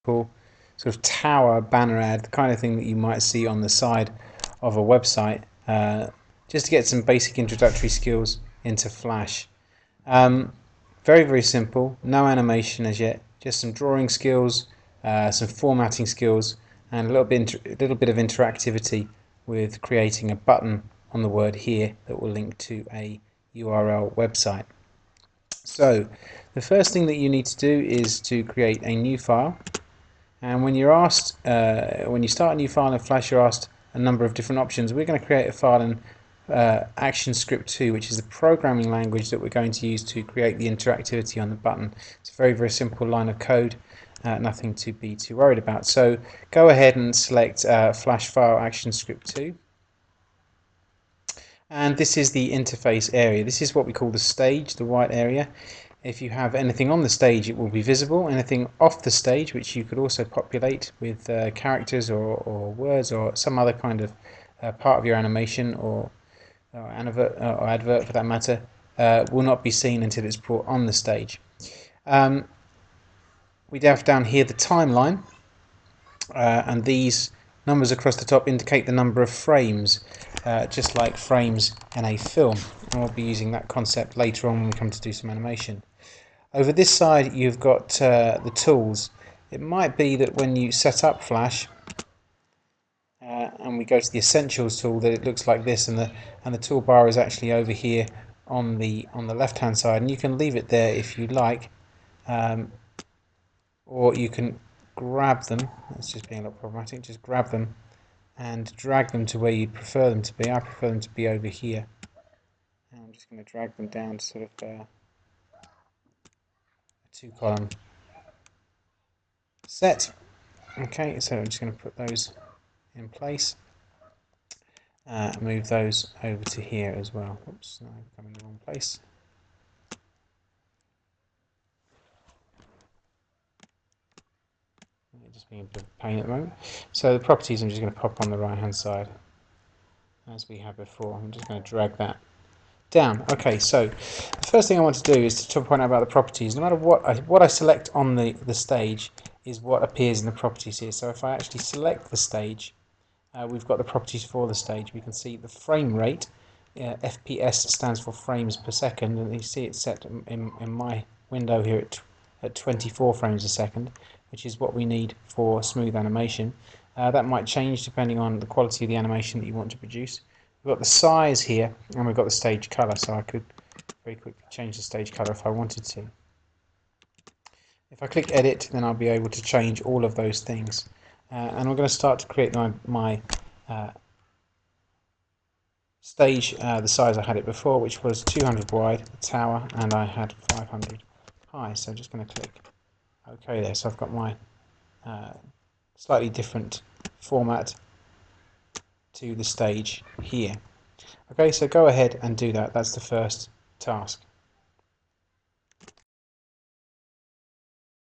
simple sort of tower banner ad, the kind of thing that you might see on the side of a website, just to get some basic introductory skills into Flash. Very, very simple, no animation as yet, just some drawing skills, some formatting skills, and a little bit of interactivity with creating a button on the word here that will link to a URL website. So the first thing that you need to do is to create a new file, and when you're asked, when you start a new file in Flash, you're asked a number of different options. We're going to create a file in ActionScript 2, which is the programming language that we're going to use to create the interactivity on the button. It's a very, very simple line of code, nothing to be too worried about. So go ahead and select Flash file ActionScript 2. And this is the interface area. This is what we call the stage, the white area. If you have anything on the stage, it will be visible. Anything off the stage, which you could also populate with characters or words or some other kind of part of your animation or advert for that matter, will not be seen until it's brought on the stage. We have down here the timeline, and these numbers across the top indicate the number of frames, just like frames in a film, and we'll be using that concept later on when we come to do some animation. Over this side you've got the tools. It might be that when you set up Flash and we go to the Essentials tool, that it looks like this, and the toolbar is actually over here on the left hand side, and you can leave it there if you like, or you can grab them. That's just being a little problematic. Just grab them and drag them to where you prefer them to be. I prefer them to be over here, and I'm just going to drag them down to sort of a 2-column set. Okay, so I'm just going to put those in place. Move those over to here as well. Oops, no, I'm in the wrong place. Just being a bit of a pain at the moment. So the properties, I'm just going to pop on the right hand side as we had before. I'm just going to drag that down. Okay, so the first thing I want to do is to point out about the properties. No matter what I select on the stage is what appears in the properties here. So if I actually select the stage, we've got the properties for the stage. We can see the frame rate, FPS stands for frames per second, and you see it's set in my window here at 24 frames a second, which is what we need for smooth animation. That might change depending on the quality of the animation that you want to produce. We've got the size here, and we've got the stage color, so I could very quickly change the stage color if I wanted to. If I click edit, then I'll be able to change all of those things. And I'm going to start to create my stage the size I had it before, which was 200 wide, the tower, and I had 500 high. So I'm just going to click OK there. So I've got my slightly different format to the stage here. Okay, so go ahead and do that. That's the first task.